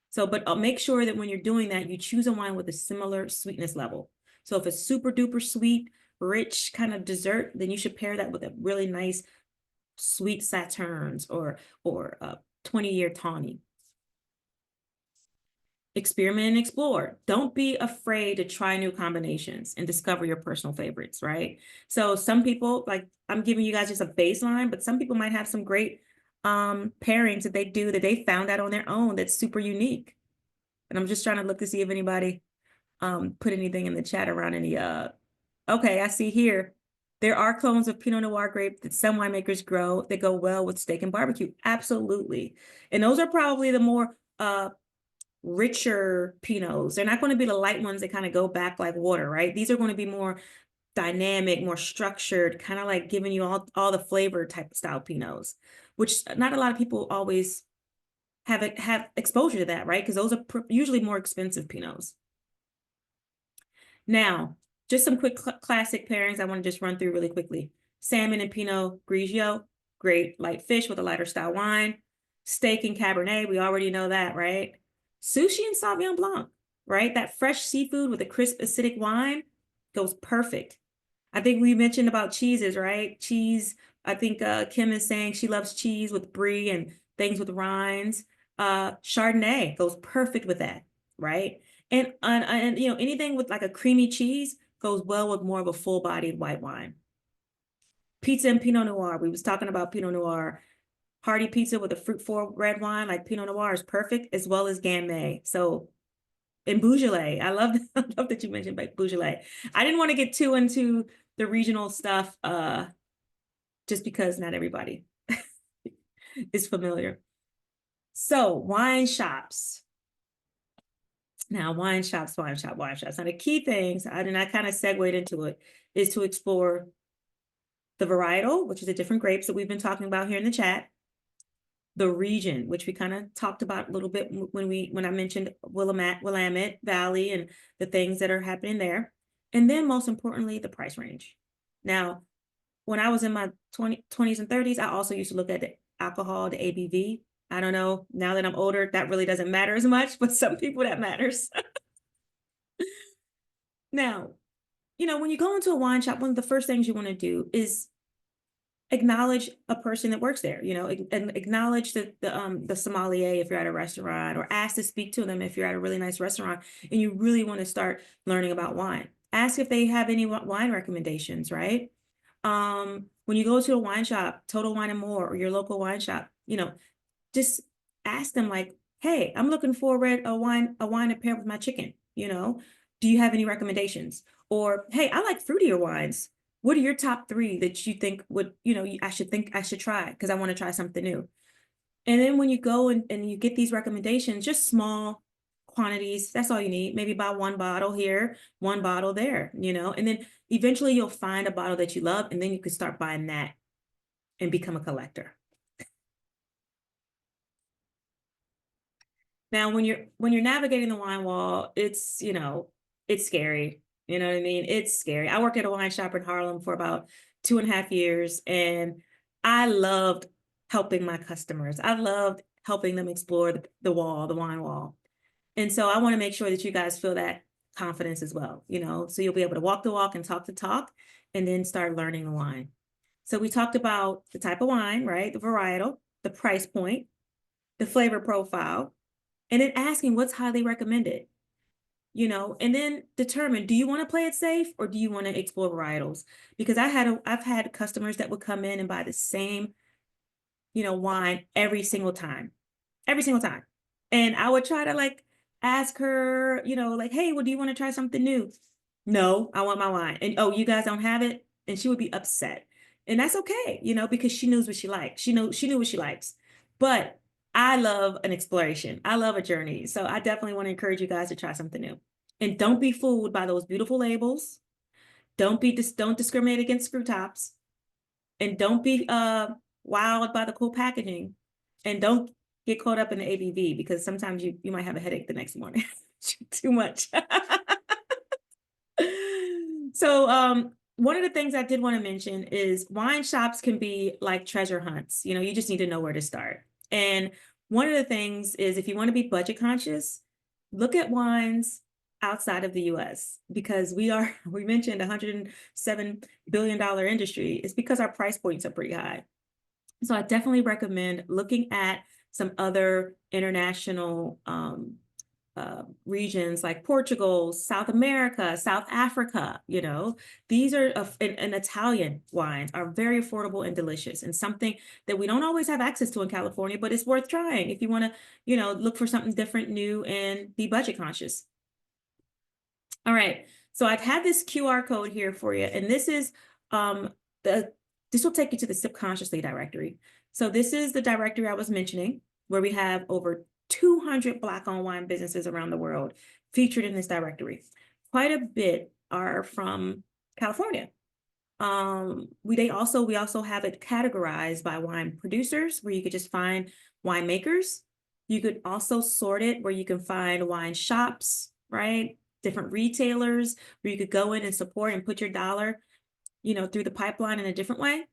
So, but make sure that when you're doing that, you choose a wine with a similar sweetness level. So if it's super duper sweet, rich kind of dessert, then you should pair that with a really nice sweet Sauternes or 20-year tawny. Experiment and explore. Don't be afraid to try new combinations and discover your personal favorites, right? So some people, like I'm giving you guys just a baseline, but some people might have some great pairings that they found out on their own that's super unique. And I'm just trying to look to see if anybody put anything in the chat around any okay, I see here. There are clones of Pinot Noir grape that some winemakers grow that go well with steak and barbecue. Absolutely. And those are probably the more richer Pinots. They're not going to be the light ones that kind of go back like water, right? These are going to be more dynamic, more structured, kind of like giving you all the flavor type of style Pinots, which not a lot of people always have exposure to that, right? Because those are usually more expensive Pinots. Now, just some quick classic pairings I want to just run through really quickly. Salmon and Pinot Grigio, great light fish with a lighter style wine. Steak and Cabernet, we already know that, right? Sushi and Sauvignon Blanc, right? That fresh seafood with a crisp acidic wine goes perfect. I think we mentioned about cheeses, right? Cheese, I think Kim is saying she loves cheese with brie and things with rinds. Chardonnay goes perfect with that, right? And anything with like a creamy cheese goes well with more of a full-bodied white wine. Pizza and Pinot Noir. We was talking about Pinot Noir. Hearty pizza with a fruit-forward red wine like Pinot Noir is perfect, as well as Gamay. So, and Beaujolais. I love that you mentioned Beaujolais. I didn't want to get too into the regional stuff, just because not everybody is familiar. So, wine shops. Now, wine shops. Now, the key things, and I kind of segued into it, is to explore the varietal, which is the different grapes that we've been talking about here in the chat. The region, which we kind of talked about a little bit when I mentioned Willamette Valley and the things that are happening there. And then most importantly, the price range. Now, when I was in my 20s and 30s, I also used to look at the alcohol, the ABV. I don't know, now that I'm older, that really doesn't matter as much, but some people that matters. Now, when you go into a wine shop, one of the first things you want to do is acknowledge a person that works there, and acknowledge the sommelier if you're at a restaurant, or ask to speak to them if you're at a really nice restaurant and you really want to start learning about wine. Ask if they have any wine recommendations, right? When you go to a wine shop, Total Wine and More, or your local wine shop, just ask them like, hey, I'm looking for a wine to pair with my chicken, do you have any recommendations? Or, hey, I like fruitier wines. What are your top 3 that you think would, I should try because I want to try something new? And then when you go and you get these recommendations, just small quantities, that's all you need. Maybe buy 1 bottle here, 1 bottle there, and then eventually you'll find a bottle that you love, and then you can start buying that and become a collector. Now, when you're navigating the wine wall, it's, it's scary. You know what I mean? It's scary. I worked at a wine shop in Harlem for about 2.5 years, and I loved helping my customers. I loved helping them explore the wine wall. And so I want to make sure that you guys feel that confidence as well, so you'll be able to walk the walk and talk the talk, and then start learning the wine. So we talked about the type of wine, right? The varietal, the price point, the flavor profile, and then asking what's highly recommended. And then determine, do you want to play it safe or do you want to explore varietals? Because I've had customers that would come in and buy the same, wine every single time. And I would try to ask her, hey, well, do you want to try something new? No, I want my wine. And, oh, you guys don't have it? And she would be upset. And that's okay, because she knows what she likes. She knew what she likes. But I love an exploration. I love a journey. So I definitely want to encourage you guys to try something new. And don't be fooled by those beautiful labels. Don't discriminate against screw tops. And don't be wowed by the cool packaging. And don't get caught up in the ABV, because sometimes you might have a headache the next morning. Too much. So one of the things I did want to mention is wine shops can be like treasure hunts. You just need to know where to start. And one of the things is, if you want to be budget conscious, look at wines outside of the US, because we mentioned $107 billion industry. It's because our price points are pretty high. So I definitely recommend looking at some other international regions like Portugal, South America, South Africa. These are and Italian wines are very affordable and delicious, and something that we don't always have access to in California, but it's worth trying if you want to, look for something different, new, and be budget conscious. All right, so I've had this QR code here for you, and this is this will take you to the Subconsciously directory. So this is the directory I was mentioning, where we have over 200 Black-owned wine businesses around the world featured in this directory. Quite a bit are from California. We also have it categorized by wine producers, where you could just find winemakers. You could also sort it where you can find wine shops, right? Different retailers where you could go in and support and put your dollar, through the pipeline in a different way.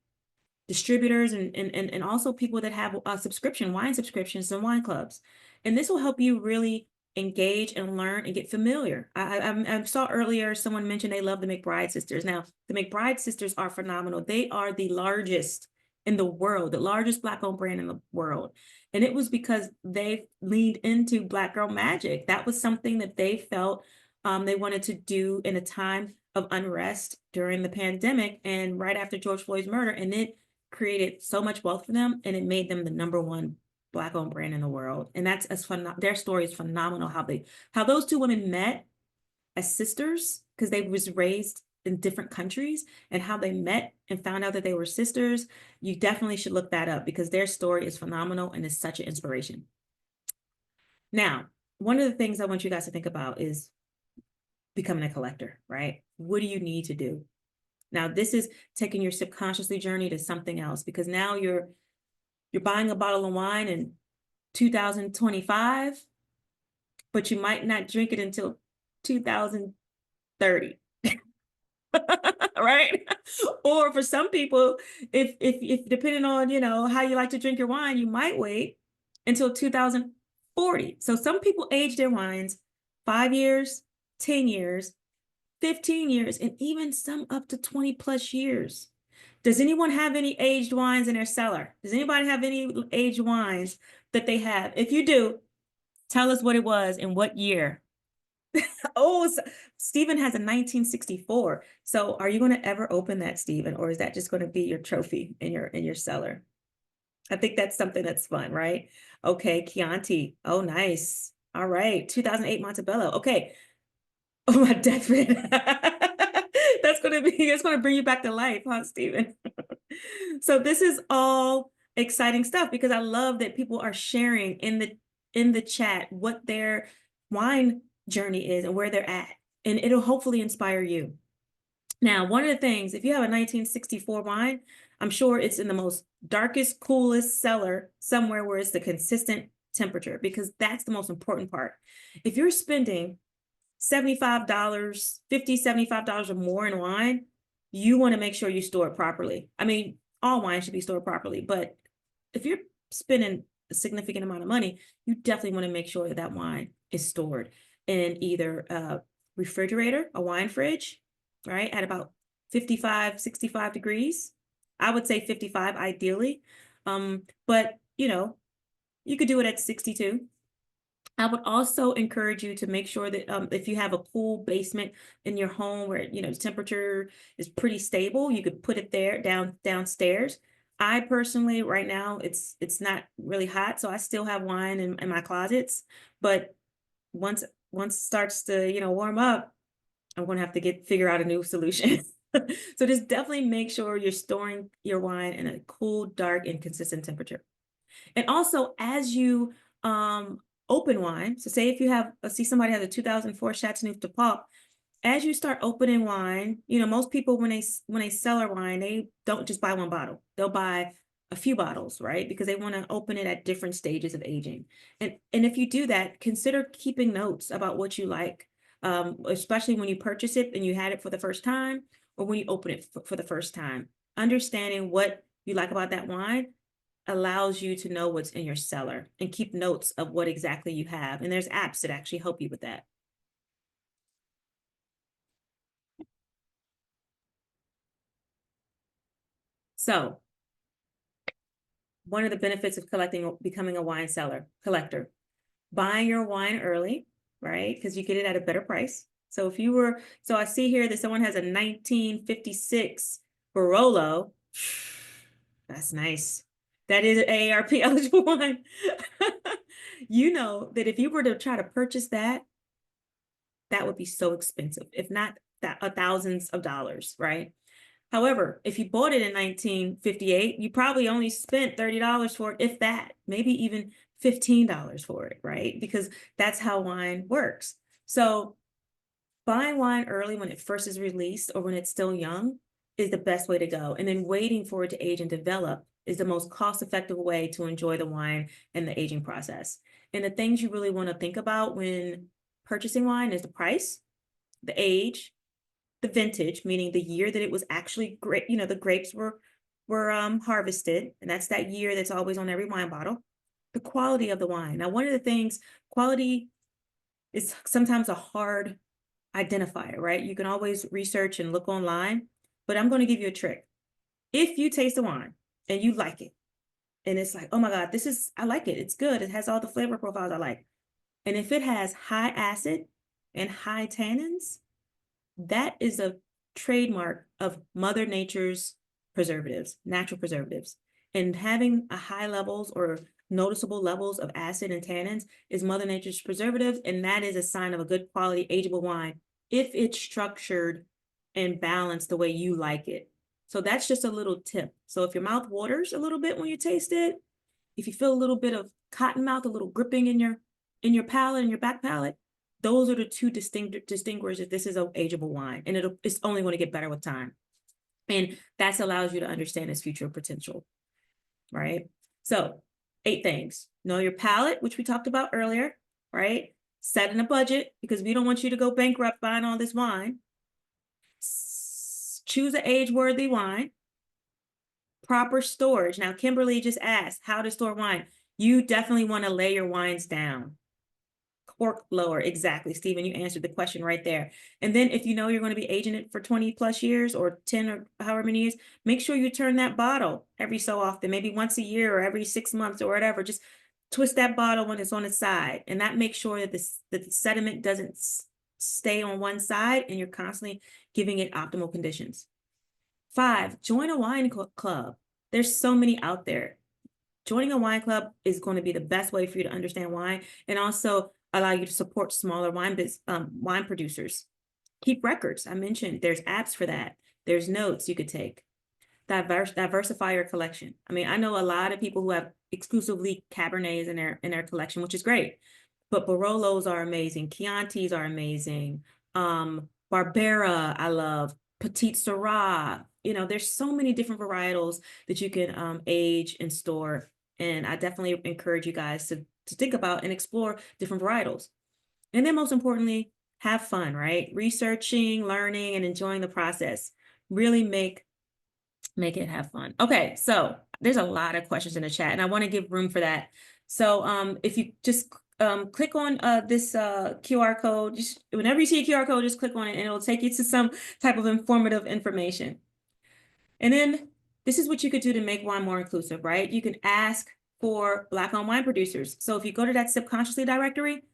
Distributors and also people that have wine subscriptions and wine clubs. And this will help you really engage and learn and get familiar. I saw earlier someone mentioned they love the McBride sisters. Now, the McBride sisters are phenomenal. They are the largest in the world, the largest Black-owned brand in the world. And it was because they leaned into Black girl magic. That was something that they felt they wanted to do in a time of unrest during the pandemic and right after George Floyd's murder, and it created so much wealth for them, and it made them the #1 Black-owned brand in the world. And that's their story is phenomenal. How those two women met as sisters, because they was raised in different countries, and how they met and found out that they were sisters. You definitely should look that up because their story is phenomenal and is such an inspiration. Now, one of the things I want you guys to think about is becoming a collector, right? What do you need to do? Now, this is taking your subconsciously journey to something else, because now you're buying a bottle of wine in 2025, but you might not drink it until 2030. Right? Or for some people, if depending on, how you like to drink your wine, you might wait until 2040. So some people age their wines 5 years, 10 years, 15 years, and even some up to 20 plus years. Does anyone have any aged wines in their cellar? Does anybody have any aged wines that they have? If you do, tell us what it was and what year. Oh, Stephen has a 1964. So are you going to ever open that, Stephen, or is that just going to be your trophy in your cellar? I think that's something that's fun, right? Okay, Chianti. Oh, nice. All right, 2008 Montebello. Okay. Oh, my deathbed. That's going to bring you back to life, huh, Stephen? So this is all exciting stuff because I love that people are sharing in the chat what their wine journey is and where they're at, and it'll hopefully inspire you. Now, one of the things, if you have a 1964 wine, I'm sure it's in the most darkest, coolest cellar somewhere where it's the consistent temperature, because that's the most important part. If you're spending $75, $50, $75 or more in wine, you want to make sure you store it properly. I mean, all wine should be stored properly, but if you're spending a significant amount of money, you definitely want to make sure that that wine is stored in either a refrigerator, a wine fridge, right, at about 55, 65 degrees. I would say 55 ideally, but you could do it at 62. I would also encourage you to make sure that if you have a cool basement in your home where the temperature is pretty stable, you could put it there downstairs. I personally, right now, it's not really hot, so I still have wine in my closets. But once it starts to warm up, I'm going to have to figure out a new solution. So just definitely make sure you're storing your wine in a cool, dark, and consistent temperature. And also, as you open wine, so say if you have, see somebody has a 2004 Chateauneuf de Pape, as you start opening wine, most people when they sell their wine, they don't just buy one bottle. They'll buy a few bottles, right? Because they want to open it at different stages of aging. And if you do that, consider keeping notes about what you like, especially when you purchase it and you had it for the first time, or when you open it for the first time. Understanding what you like about that wine allows you to know what's in your cellar and keep notes of what exactly you have. And there's apps that actually help you with that. So one of the benefits of becoming a wine collector, buying your wine early, right? Because you get it at a better price. So so I see here that someone has a 1956 Barolo. That's nice. That is an AARP eligible wine. You know that if you were to try to purchase that would be so expensive, if not thousands of dollars, right? However, if you bought it in 1958, you probably only spent $30 for it, if that, maybe even $15 for it, right? Because that's how wine works. So buying wine early when it first is released or when it's still young is the best way to go. And then waiting for it to age and develop is the most cost-effective way to enjoy the wine and the aging process. And the things you really want to think about when purchasing wine is the price, the age, the vintage, meaning the year that it was actually great, the grapes were harvested, and that's that year that's always on every wine bottle. The quality of the wine. Now, one of the things, quality is sometimes a hard identifier, right? You can always research and look online, but I'm going to give you a trick. If you taste the wine and you like it, and it's like, oh my God, I like it. It's good. It has all the flavor profiles I like. And if it has high acid and high tannins, that is a trademark of Mother Nature's preservatives, natural preservatives. And having a high levels or noticeable levels of acid and tannins is Mother Nature's preservative, and that is a sign of a good quality ageable wine if it's structured and balanced the way you like it. So that's just a little tip. So if your mouth waters a little bit when you taste it, if you feel a little bit of cotton mouth, a little gripping in your palate and your back palate, those are the two distinguishers that this is an ageable wine, and it's only going to get better with time. And that allows you to understand its future potential, right? So 8 things. Know your palate, which we talked about earlier, right? Setting a budget, because we don't want you to go bankrupt buying all this wine. Choose an age-worthy wine. Proper storage. Now, Kimberly just asked how to store wine. You definitely want to lay your wines down. Cork lower. Exactly, Stephen, you answered the question right there. And then if you know you're going to be aging it for 20 plus years or 10 or however many years, make sure you turn that bottle every so often, maybe once a year or every 6 months or whatever. Just twist that bottle when it's on its side, and that makes sure that the sediment doesn't stay on one side and you're constantly giving it optimal conditions. 5, join a wine club. There's so many out there. Joining a wine club is going to be the best way for you to understand wine, and also allow you to support smaller wine producers. Keep records. I mentioned there's apps for that. There's notes you could take. Diversify your collection. I mean, I know a lot of people who have exclusively Cabernets in their collection, which is great. But Barolos are amazing. Chiantis are amazing. Barbera, I love. Petite Syrah. You know, there's so many different varietals that you can age and store. And I definitely encourage you guys to think about and explore different varietals. And then most importantly, have fun, right? Researching, learning, and enjoying the process. Really make it have fun. Okay, so there's a lot of questions in the chat, and I want to give room for that. So if you just click on this QR code, just whenever you see a QR code, just click on it and it'll take you to some type of informative information. And then this is what you could do to make wine more inclusive, right? You can ask for Black-owned wine producers. So if you go to that Subconsciously directory,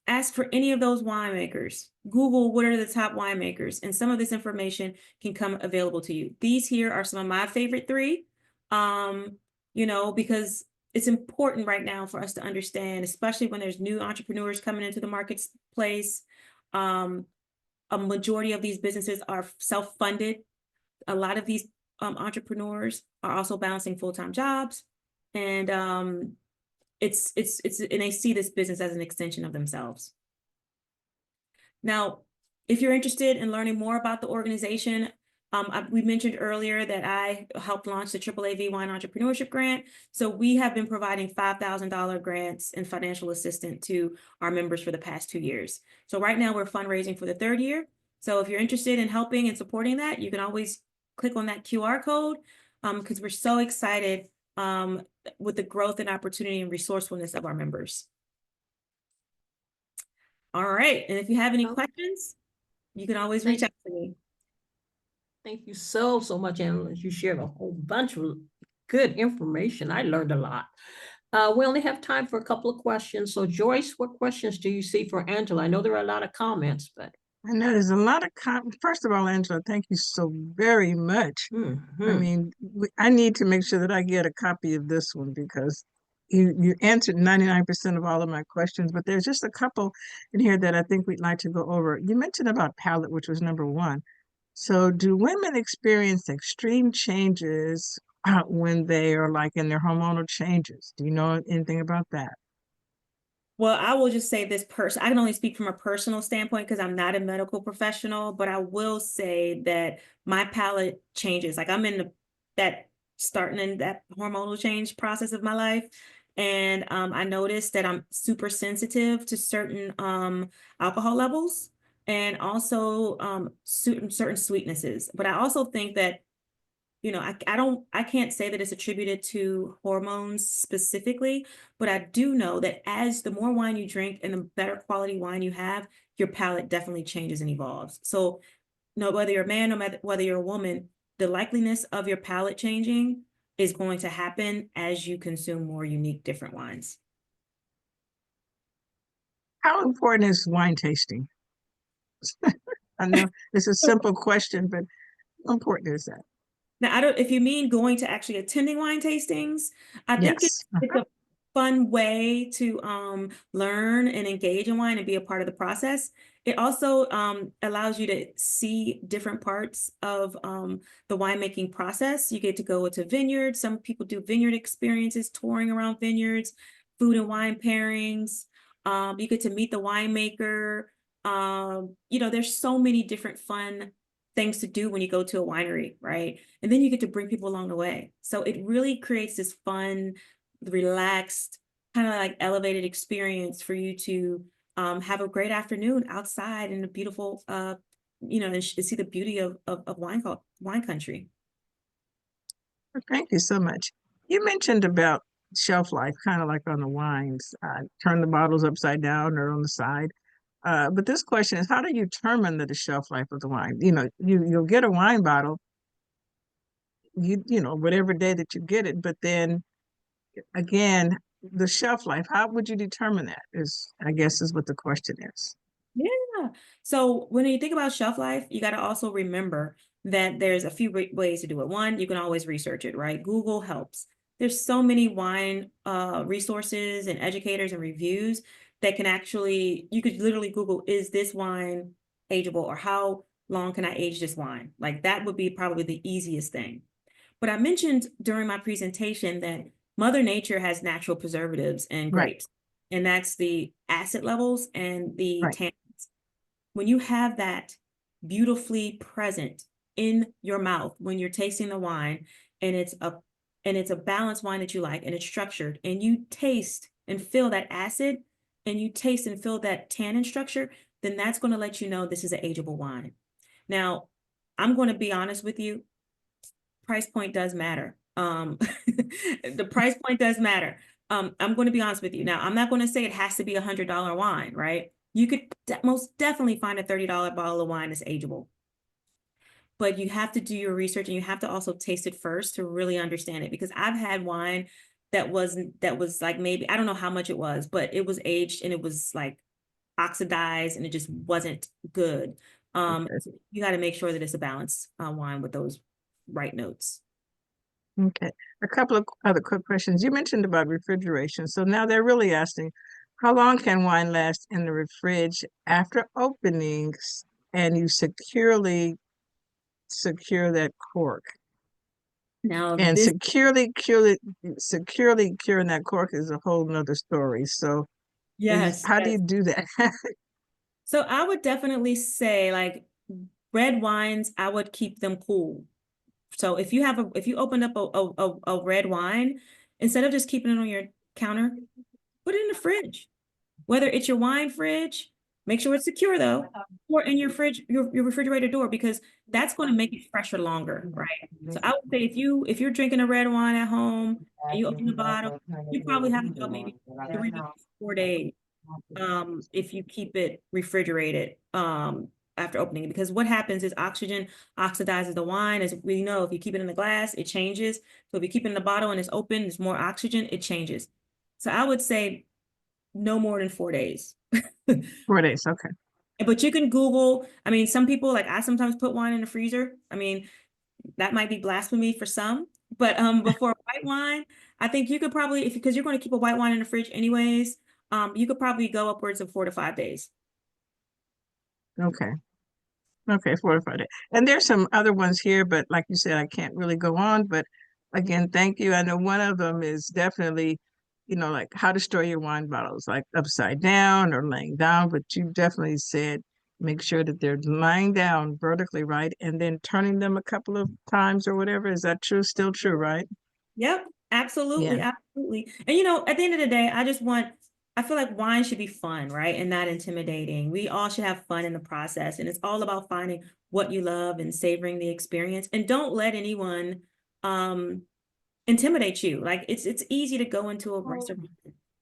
ask for any of those winemakers. Google what are the top winemakers, and some of this information can come available to you. These here are some of my favorite 3, you know, because it's important right now for us to understand, especially when there's new entrepreneurs coming into the marketplace. A majority of these businesses are self-funded. A lot of these entrepreneurs are also balancing full-time jobs, and and they see this business as an extension of themselves. Now, if you're interested in learning more about the organization, we mentioned earlier that I helped launch the AAAV Wine Entrepreneurship Grant. So we have been providing $5,000 grants and financial assistance to our members for the past 2 years. So right now we're fundraising for the 3rd year. So if you're interested in helping and supporting that, you can always click on that QR code, because we're so excited with the growth and opportunity and resourcefulness of our members. All right, and if you have any questions, you can always reach out to me. Thank you so much, Angela. You shared a whole bunch of good information. I learned a lot. We only have time for a couple of questions. So Joyce, what questions do you see for Angela? I know there are a lot of comments, but. I know there's a lot of First of all, Angela, thank you so very much. I mean, I need to make sure that I get a copy of this one, because you answered 99% of all of my questions, but there's just a couple in here that I think we'd like to go over. You mentioned about palate, which was number 1. So do women experience extreme changes when they are like in their hormonal changes? Do you know anything about that? Well, I will just say this I can only speak from a personal standpoint because I'm not a medical professional, but I will say that my palate changes. Like I'm in starting in that hormonal change process of my life. And I noticed that I'm super sensitive to certain alcohol levels, and also certain sweetnesses. But I also think that, you know, I can't say that it's attributed to hormones specifically, but I do know that as the more wine you drink and the better quality wine you have, your palate definitely changes and evolves. So no, whether you're a man or whether you're a woman, the likeliness of your palate changing is going to happen as you consume more unique, different wines. How important is wine tasting? I know it's a simple question, but how important is that? Now, I don't, if you mean going to actually attending wine tastings, I think Yes. it's a fun way to learn and engage in wine and be a part of the process. It also allows you to see different parts of the winemaking process. You get to go to vineyards. Some people do vineyard experiences, touring around vineyards, food and wine pairings. You get to meet the winemaker. You know, there's so many different fun things to do when you go to a winery, right? And then you get to bring people along the way. So it really creates this fun, relaxed, kind of like elevated experience for you to have a great afternoon outside in the beautiful, you know, and see the beauty of wine country. Thank you so much. You mentioned about shelf life, kind of like on the wines, turn the bottles upside down or on the side. But this question is, how do you determine the shelf life of the wine? You know, you'll get a wine bottle, you know, whatever day that you get it, but then again, the shelf life, how would you determine that? I guess is what the question is. Yeah. So when you think about shelf life, you got to also remember that there's a few ways to do it. One, you can always research it, right? Google helps. There's so many wine resources and educators and reviews that can actually, you could literally Google, is this wine ageable, or how long can I age this wine? Like that would be probably the easiest thing. But I mentioned during my presentation that Mother Nature has natural preservatives in Right, grapes, and that's the acid levels and the right, tannins. When you have that beautifully present in your mouth when you're tasting the wine, and it's a balanced wine that you like, and it's structured, and you taste and feel that acid, and you taste and feel that tannin structure, then that's going to let you know this is an ageable wine. Now, I'm going to be honest with you, price point does matter. The price point does matter. I'm going to be honest with you. Now, I'm not going to say it has to be $100 wine, right? You could most definitely find a $30 bottle of wine that's ageable. But you have to do your research, and you have to also taste it first to really understand it. Because I've had wine that was like, maybe, I don't know how much it was, but it was aged and it was like oxidized and it just wasn't good. okay. So you got to make sure that it's a balanced wine with those right notes. Okay. A couple of other quick questions. You mentioned about refrigeration. So now they're really asking, how long can wine last in the fridge after openings and you securely secure that cork? Now, And this, securely curing that cork is a whole nother story. So yes, how do yes. you do that? So I would definitely say, like, red wines, I would keep them cool. So if you opened up a red wine, instead of just keeping it on your counter, put it in the fridge. Whether it's your wine fridge, make sure it's secure though, or in your fridge, your refrigerator door, because that's going to make it fresher longer, right? So I would say if you're drinking a red wine at home and you open the bottle, you probably have about maybe 3 to 4 days if you keep it refrigerated after opening it, because what happens is oxygen oxidizes the wine. As we know, if you keep it in the glass, it changes. So if you keep it in the bottle and it's open, there's more oxygen, it changes. So I would say no more than 4 days. 4 days. Okay. But you can Google, I mean, some people, like, I sometimes put wine in the freezer. I mean, that might be blasphemy for some, but before white wine, I think you could probably, because you're going to keep a white wine in the fridge anyways, you could probably go upwards of 4 to 5 days. Okay. Okay, 4 to 5 days. And there's some other ones here, but like you said, I can't really go on. But again, thank you. I know one of them is definitely, you know, like how to store your wine bottles, like upside down or laying down. But you definitely said make sure that they're lying down vertically, right? And then turning them a couple of times or whatever. Is that true? Still true, right? Yep, Yeah. absolutely, absolutely. And at the end of the day, I feel like wine should be fun, right? And not intimidating. We all should have fun in the process. And it's all about finding what you love and savoring the experience. And don't let anyone intimidate you. Like, it's easy to go into a restaurant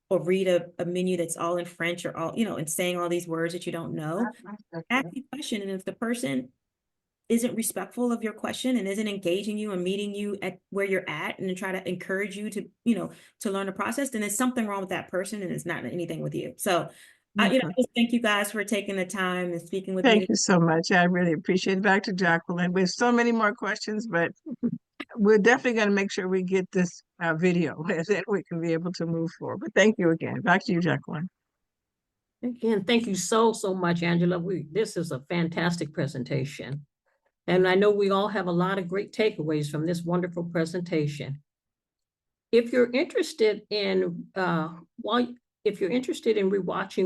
or read a menu that's all in French, or all, and saying all these words that you don't know. Ask the question, and if the person isn't respectful of your question and isn't engaging you and meeting you at where you're at, and then try to encourage you to, to learn the process, then there's something wrong with that person, and it's not anything with you. So Just thank you guys for taking the time and speaking with Thank me. you so much. I really appreciate it. Back to Jacqueline. We have so many more questions, but we're definitely going to make sure we get this video, and then we can be able to move forward. But thank you again. Back to you, Jacqueline. Again, thank you so much, Angela. This is a fantastic presentation. And I know we all have a lot of great takeaways from this wonderful presentation. If you're interested in rewatching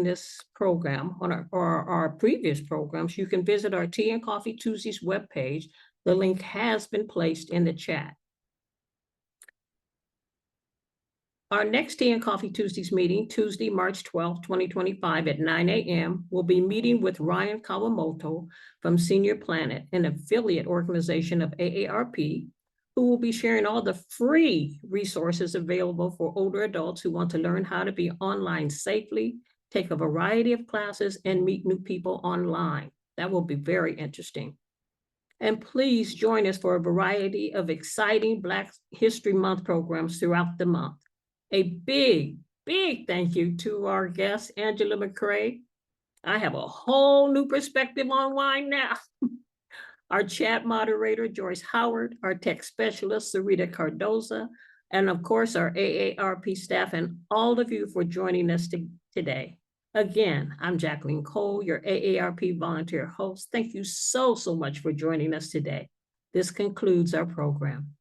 this program or our previous programs, you can visit our Tea and Coffee Tuesdays webpage. The link has been placed in the chat. Our next Tea and Coffee Tuesdays meeting, Tuesday, March 12th, 2025 at 9 a.m. We'll be meeting with Ryan Kawamoto from Senior Planet, an affiliate organization of AARP, who will be sharing all the free resources available for older adults who want to learn how to be online safely, take a variety of classes, and meet new people online. That will be very interesting. And please join us for a variety of exciting Black History Month programs throughout the month. A big thank you to our guest, Angela McCrae. I have a whole new perspective on wine now. Our chat moderator, Joyce Howard, our tech specialist, Sarita Cardoza, and of course, our AARP staff, and all of you for joining us today. Again, I'm Jacqueline Cole, your AARP volunteer host. Thank you so much for joining us today. This concludes our program.